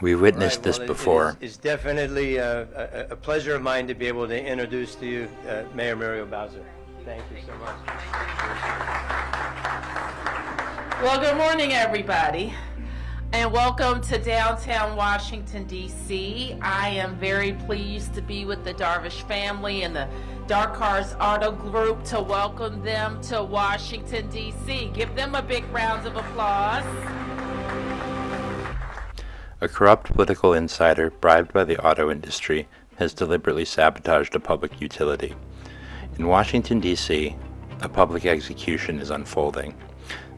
We witnessed this before. It's definitely a pleasure of mine to be able to introduce to you Mayor Muriel Bowser. Thank you so much. Well, good morning, everybody, and welcome to downtown Washington, D.C. I am very pleased to be with the Darvish family and the Dark Cars Auto Group to welcome them to Washington, D.C. Give them a big round of applause. A corrupt political insider bribed by the auto industry has deliberately sabotaged a public utility. In Washington, D.C., a public execution is unfolding.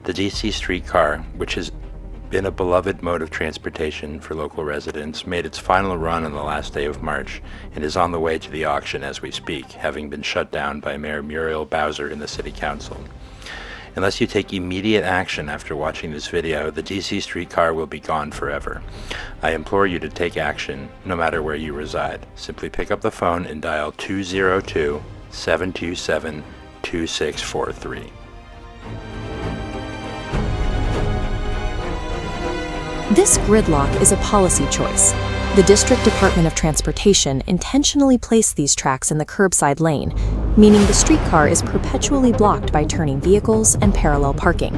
The D.C. streetcar, which has been a beloved mode of transportation for local residents, made its final run on the last day of March and is on the way to the auction as we speak, having been shut down by Mayor Muriel Bowser in the City Council. Unless you take immediate action after watching this video, the DC streetcar will be gone forever. I implore you to take action, no matter where you reside. Simply pick up the phone and dial 202-727-2643. This gridlock is a policy choice. The District Department of Transportation intentionally placed these tracks in the curbside lane, meaning the streetcar is perpetually blocked by turning vehicles and parallel parking.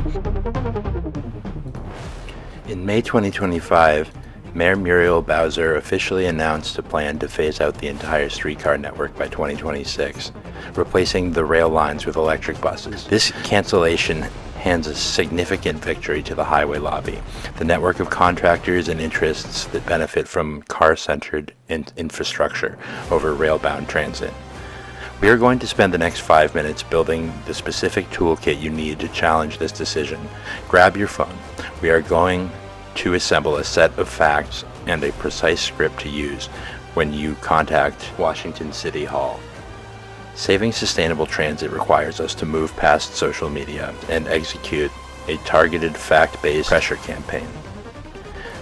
In May 2025, Mayor Muriel Bowser officially announced a plan to phase out the entire streetcar network by 2026, replacing the rail lines with electric buses. This cancellation hands a significant victory to the highway lobby, the network of contractors and interests that benefit from car-centered infrastructure over rail-bound transit. We are going to spend the next 5 minutes building the specific toolkit you need to challenge this decision. Grab your phone. We are going to assemble a set of facts and a precise script to use when you contact Washington City Hall. Saving sustainable transit requires us to move past social media and execute a targeted, fact-based pressure campaign.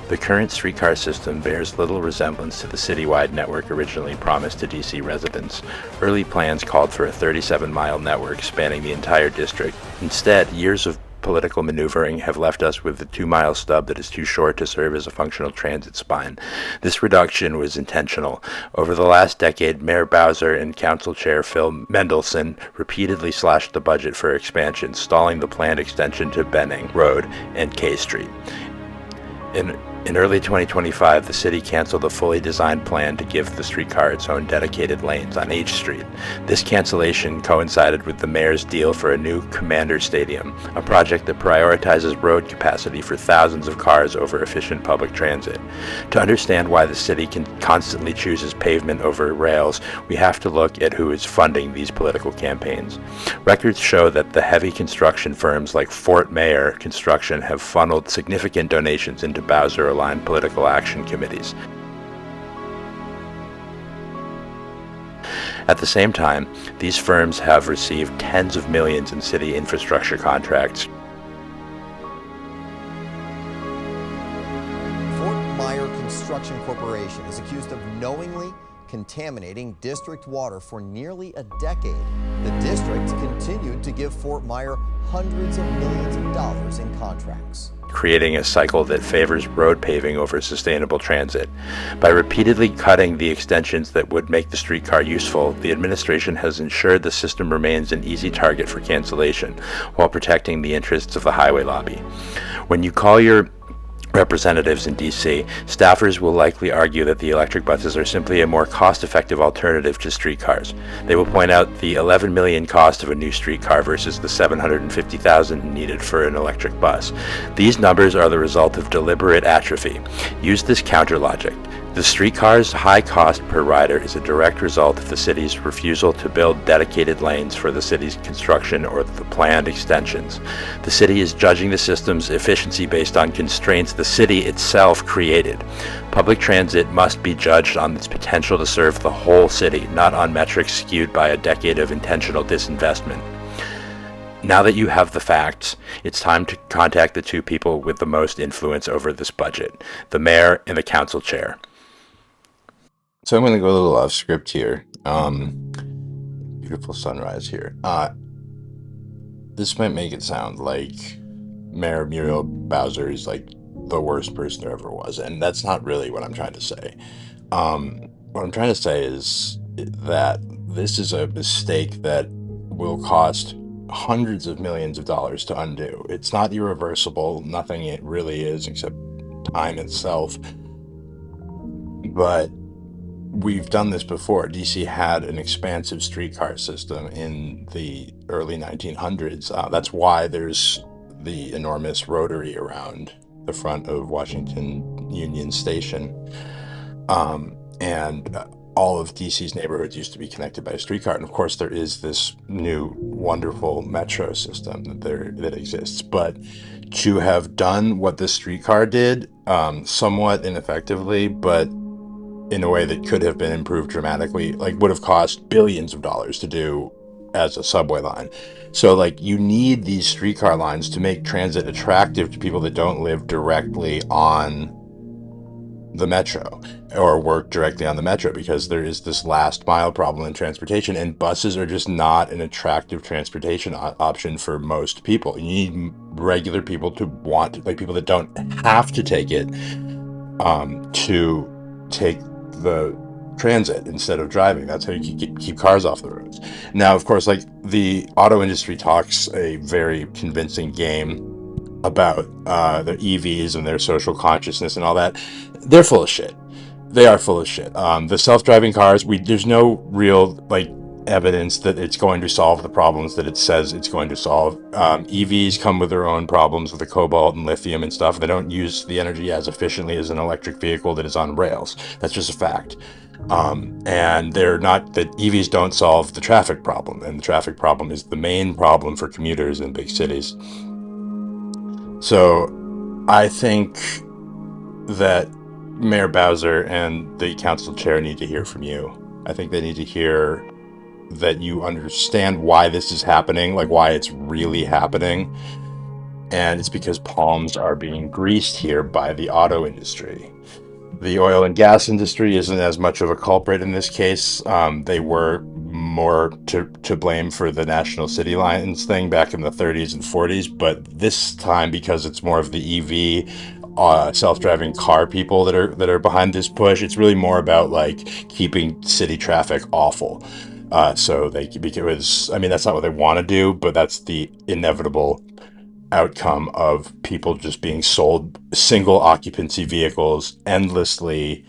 The current streetcar system bears little resemblance to the citywide network originally promised to DC residents. Early plans called for a 37-mile network spanning the entire district. Instead, years of political maneuvering have left us with a 2-mile stub that is too short to serve as a functional transit spine. This reduction was intentional. Over the last decade, Mayor Bowser and Council Chair Phil Mendelson repeatedly slashed the budget for expansion, stalling the planned extension to Benning Road and K Street. In early 2025, the city canceled a fully designed plan to give the streetcar its own dedicated lanes on H Street. This cancellation coincided with the mayor's deal for a new Commander Stadium, a project that prioritizes road capacity for thousands of cars over efficient public transit. To understand why the city constantly chooses pavement over rails, we have to look at who is funding these political campaigns. Records show that the heavy construction firms like Fort Mayor Construction have funneled significant donations into Bowser-aligned political action committees. At the same time, these firms have received tens of millions in city infrastructure contracts. Fort Myer Construction Corporation is accused of knowingly contaminating district water for nearly a decade. The district continued to give Fort Myer hundreds of millions of dollars in contracts, creating a cycle that favors road paving over sustainable transit. By repeatedly cutting the extensions that would make the streetcar useful, the administration has ensured the system remains an easy target for cancellation, while protecting the interests of the highway lobby. When you call your representatives in DC, staffers will likely argue that the electric buses are simply a more cost-effective alternative to streetcars. They will point out the $11 million cost of a new streetcar versus the $750,000 needed for an electric bus. These numbers are the result of deliberate atrophy. Use this counter logic. The streetcar's high cost per rider is a direct result of the city's refusal to build dedicated lanes for the city's construction or the planned extensions. The city is judging the system's efficiency based on constraints the city itself created. Public transit must be judged on its potential to serve the whole city, not on metrics skewed by a decade of intentional disinvestment. Now that you have the facts, it's time to contact the two people with the most influence over this budget, the mayor and the council chair. So I'm going to go a little off script here. Beautiful sunrise here. This might make it sound like Mayor Muriel Bowser is like the worst person there ever was. And that's not really what I'm trying to say. What I'm trying to say is that this is a mistake that will cost hundreds of millions of dollars to undo. It's not irreversible. Nothing it really is except time itself. But we've done this before. DC had an expansive streetcar system in the early 1900s. That's why there's the enormous rotary around the front of Washington Union Station. And all of DC's neighborhoods used to be connected by a streetcar. And of course, there is this new wonderful metro system that exists. But to have done what this streetcar did, somewhat ineffectively, but in a way that could have been improved dramatically, like would have cost billions of dollars to do as a subway line. So like you need these streetcar lines to make transit attractive to people that don't live directly on the metro or work directly on the metro, because there is this last mile problem in transportation, and buses are just not an attractive transportation option for most people. You need regular people to want to, like people that don't have to take it, to take the transit instead of driving. That's how you keep cars off the roads. Now, of course, like the auto industry talks a very convincing game about the EVs and their social consciousness and all that. They're full of shit. They are full of shit. The self-driving cars, there's no real like evidence that it's going to solve the problems that it says it's going to solve. EVs come with their own problems with the cobalt and lithium and stuff. They don't use the energy as efficiently as an electric vehicle that is on rails. That's just a fact. And they're not, that EVs don't solve the traffic problem, and the traffic problem is the main problem for commuters in big cities. So I think that Mayor Bowser and the council chair need to hear from you. I think they need to hear that you understand why this is happening, like why it's really happening. And it's because palms are being greased here by the auto industry. The oil and gas industry isn't as much of a culprit in this case. They were more to blame for the National City Lines thing back in the 30s and 40s, but this time, because it's more of the EV self-driving car people that are behind this push, it's really more about like keeping city traffic awful. So because I mean that's not what they want to do, but that's the inevitable outcome of people just being sold single occupancy vehicles endlessly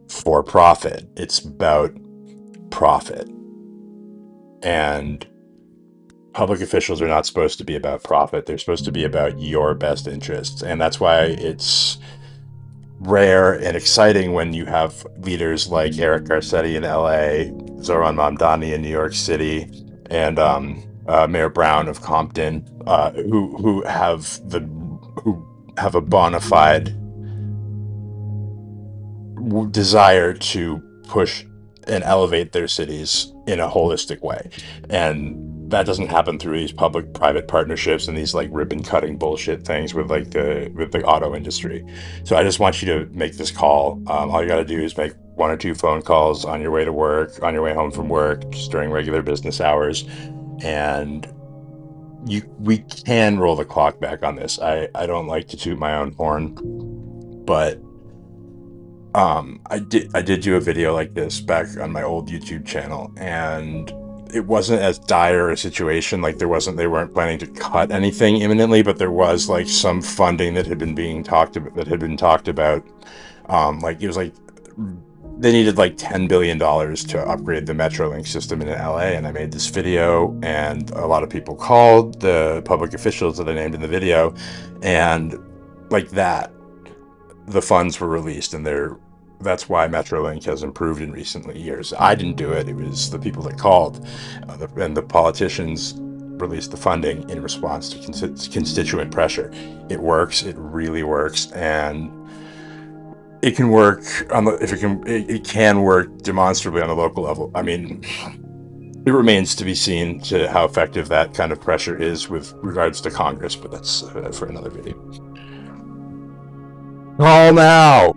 for profit. It's about profit. And public officials are not supposed to be about profit. They're supposed to be about your best interests. And that's why it's rare and exciting when you have leaders like Eric Garcetti in LA, Zohran Mamdani in New York City, and Mayor Brown of Compton, who have a bona fide desire to push and elevate their cities in a holistic way. And that doesn't happen through these public-private partnerships and these like ribbon-cutting bullshit things with the auto industry. So I just want you to make this call. All you got to do is make 1 or 2 phone calls on your way to work, on your way home from work, just during regular business hours, and we can roll the clock back on this. I don't like to toot my own horn, but I did do a video like this back on my old YouTube channel, and it wasn't as dire a situation. Like they weren't planning to cut anything imminently, but there was like some funding that had been talked about. Like it was like they needed like $10 billion to upgrade the Metrolink system in LA, and I made this video, and a lot of people called the public officials that I named in the video, and like that, the funds were released, and that's why Metrolink has improved in recent years. I didn't do it. It was the people that called, and the politicians released the funding in response to constituent pressure. It works. It really works, and it can work it can work demonstrably on the local level. I mean, it remains to be seen to how effective that kind of pressure is with regards to Congress, but that's for another video. Call now!